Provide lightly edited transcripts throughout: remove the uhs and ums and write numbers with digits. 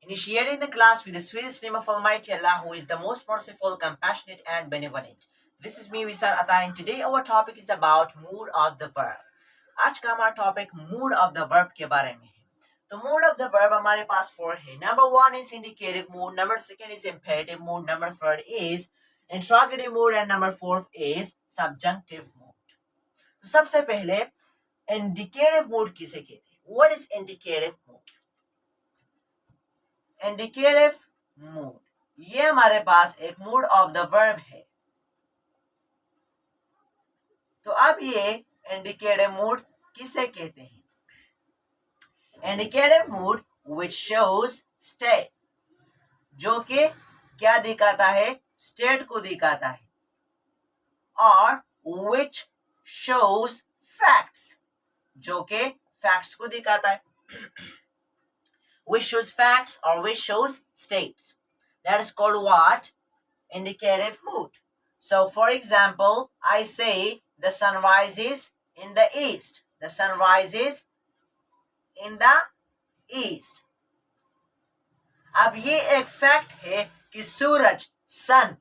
initiating the class with the sweetest name of Almighty Allah, who is the most merciful, compassionate, and benevolent. This is me, Visal Atta, and today our topic is about mood of the verb. आज का हमारा topic mood of the verb के बारे में है. तो mood of the verb हमारे पास 4 है. Number 1 is indicative mood, number 2 is imperative mood, number 3 is interrogative mood and number 4 is subjunctive mood. तो सबसे पहले इंडिकेटिव मूड किसे कहते हैं? What is indicative mood? Indicative mood ये हमारे पास एक मूड ऑफ द वर्ब है. तो अब ये इंडिकेटिव मूड किसे कहते हैं? Indicative mood which shows state, जो कि क्या दिखाता है? स्टेट को दिखाता है. और विच शोज फैक्ट्स, जो कि फैक्ट्स को दिखाता है. which shows facts or which shows states. That is called what? Indicative mood. So for example, I say the sun rises in the east. The sun rises in the east. अब ये एक fact है कि सूरज सन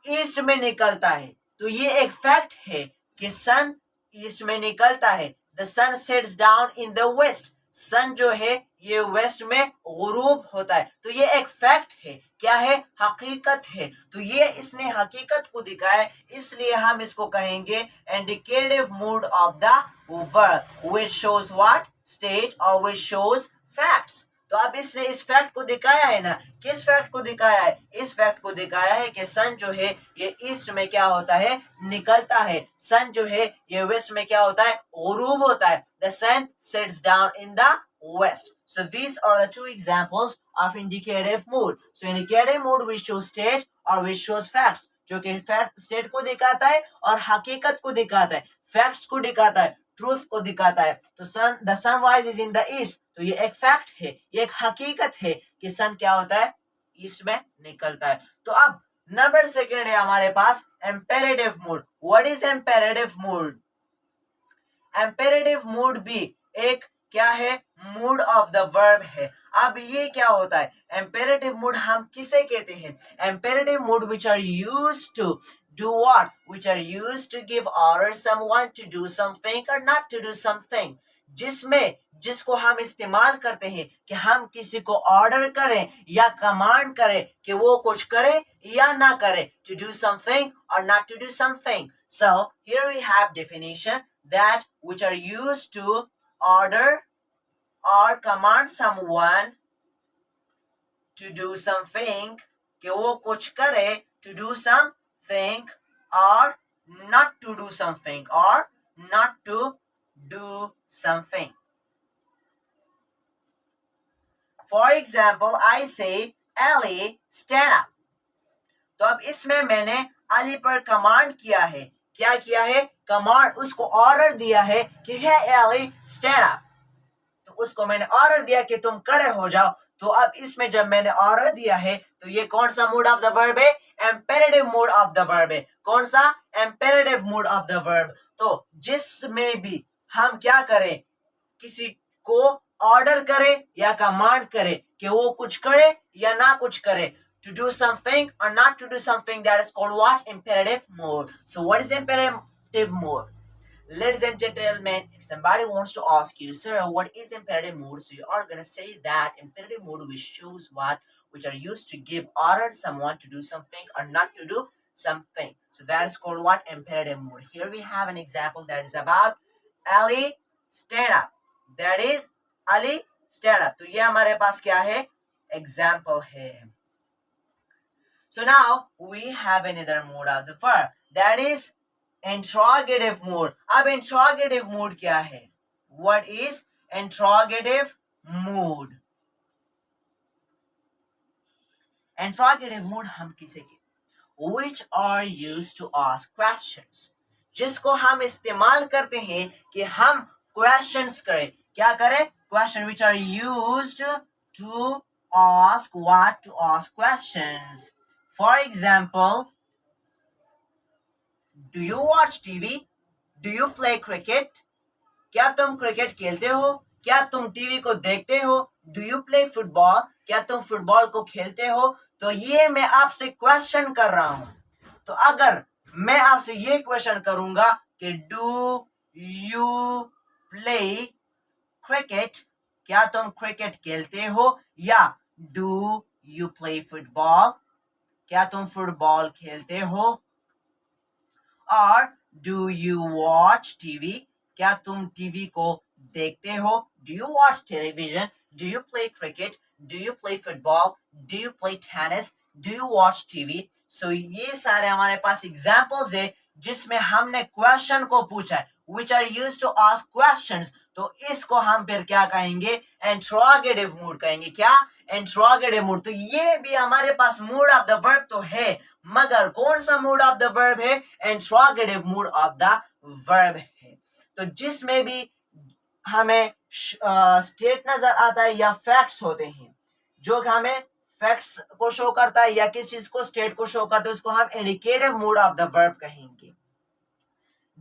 east में निकलता है. तो ये एक फैक्ट है कि सन ईस्ट में निकलता है. The sun sets down in the west. सन जो है ये वेस्ट में गुरूब होता है. तो ये एक फैक्ट है. क्या है? हकीकत है. तो ये इसने हकीकत को दिखाया है, इसलिए हम इसको कहेंगे indicative mood of the verb which shows what? State और व्हिच शोज फैक्ट्स. तो अब इसने इस फैक्ट को दिखाया है ना. किस फैक्ट को दिखाया है? इस फैक्ट को दिखाया है कि सन जो है ये ईस्ट में क्या होता है? निकलता है. सन जो है ये वेस्ट में क्या होता है? गुरूब होता है. The sun sets down in the west. So these are the two examples of indicative mood. So indicative mood which shows state or which shows facts, जो कि फैक्ट स्टेट को दिखाता है और हकीकत को दिखाता है, फैक्ट्स को दिखाता है, ट्रूथ को दिखाता है. तो sun the sunrise is in the east. तो ये एक फैक्ट है, ये एक हकीकत है कि सन क्या होता है? ईस्ट में निकलता है. तो अब नंबर 2 है हमारे पास imperative mood. What is imperative mood? Imperative mood भी एक क्या है? मूड ऑफ द वर्ब है. अब ये क्या होता है? इंपेरेटिव मूड हम किसे कहते हैं? Imperative mood which are used to do what? Which are used to give order someone to do something or not to do something. जिसको हम इस्तेमाल करते हैं कि हम किसी को ऑर्डर करें या कमांड करें कि वो कुछ करे या ना करे. To do something or not to do something. So here we have definition that which are used to order or command someone to do something, कि वो कुछ करे, to do something or not to do something or not to do something. For example, I say Ali stand up. तो अब इसमें मैंने अली पर command किया है. क्या किया है? कमांड, उसको ऑर्डर दिया है कि हे अली स्टैंड अप. तो उसको मैंने ऑर्डर दिया कि तुम खड़े हो जाओ. तो अब इसमें जब मैंने ऑर्डर दिया है तो ये कौन सा मूड ऑफ द वर्ब है? Imperative mood of the verb है. कौन सा? Imperative mood of the verb. तो जिसमें भी हम क्या करें, किसी को ऑर्डर करें या कमांड करें कि वो कुछ करे या ना कुछ करे, to do something or not to do something, that is called what? Imperative mood. So what is imperative mood? Ladies and gentlemen, if somebody wants to ask you, sir, what is imperative mood? So you are going to say that imperative mood which shows what? Which are used to give order someone to do something or not to do something. So that is called what? Imperative mood. Here we have an example that is about Ali stand up. That is Ali stand up. तो ये हमारे पास क्या है? Example है. So now we have another mood of the verb, that is interrogative mood. अब interrogative mood क्या है? What is interrogative mood? Interrogative mood हम किसे कहते? Which are used to ask questions. जिसको हम इस्तेमाल करते हैं कि हम questions करें. क्या करें? Question which are used to ask what? To ask questions. For example, do you watch TV? Do you play cricket? क्या तुम क्रिकेट खेलते हो? क्या तुम टीवी को देखते हो? Do you play football? क्या तुम फुटबॉल को खेलते हो? तो ये मैं आपसे क्वेश्चन कर रहा हूं। तो अगर मैं आपसे ये क्वेश्चन करूंगा कि डू यू प्ले क्रिकेट, क्या तुम क्रिकेट खेलते हो? या डू यू प्ले फुटबॉल, क्या तुम फुटबॉल खेलते हो? और डू यू वॉच टीवी, क्या तुम टीवी को देखते हो? Do you watch television? Do you play cricket? Do you play football? Do you play tennis? Do you watch TV? So ये सारे हमारे पास एग्जाम्पल्स है जिसमें हमने क्वेश्चन को पूछा है, which are used to ask questions। तो इसको हम फिर क्या कहेंगे? इंट्रोगेटिव मूड कहेंगे। क्या? Interrogative mood. तो ये भी हमारे पास मूड ऑफ द वर्ब तो है, मगर कौन सा मूड ऑफ द वर्ब है? Interrogative mood of the verb है। तो जिसमें भी हमें स्टेट नजर आता है या फैक्ट्स होते हैं, जो हमें फैक्ट्स को शो करता है या किस चीज को स्टेट को शो करता है, उसको हम indicative mood of the verb कहेंगे।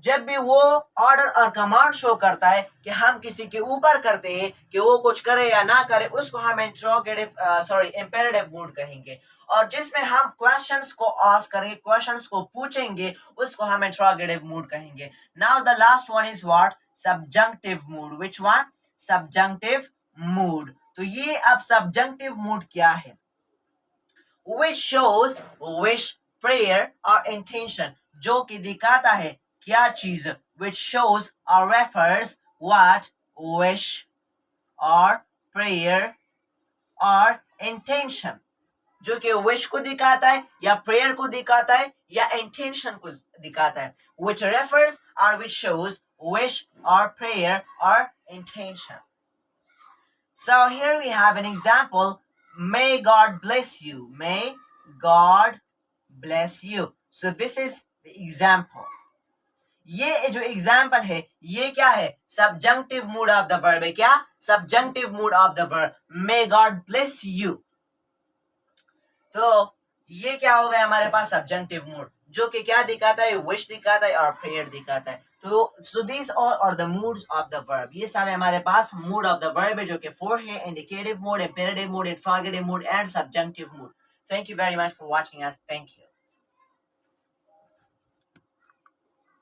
जब भी वो ऑर्डर और कमांड शो करता है कि हम किसी के ऊपर करते हैं कि वो कुछ करे या ना करे, उसको हम इंपेरेटिव मूड कहेंगे। और जिसमें हम क्वेश्चंस को आस्क करेंगे, क्वेश्चंस को पूछेंगे, उसको हम इंट्रोगेटिव मूड कहेंगे। Now the last one is what? Subjunctive mood. Which one? Subjunctive mood. तो ये अब सब्जंक्टिव मूड क्या है? which shows wish, prayer or intention, जो कि दिखाता है क्या चीज? which shows or refers what? wish or prayer or intention, जो कि wish को दिखाता है या prayer को दिखाता है या intention को दिखाता है। which refers or which shows wish or prayer or intention. So here we have an example. May God bless you. May God bless you. So this is the example. ये जो example है ये क्या है? Subjunctive mood of the verb है। क्या? Subjunctive mood of the verb. May God bless you. तो ये क्या हो गया हमारे पास? सब्जंक्टिव मूड, जो कि क्या दिखाता है? विश दिखाता है और प्रेयर दिखाता है। तो so this all are the moods of the verb. ये सारे हमारे पास मूड ऑफ द वर्ब है, जो कि 4 है: indicative mood, imperative mood, interrogative mood and subjunctive mood. Thank you very much for watching us. Thank you.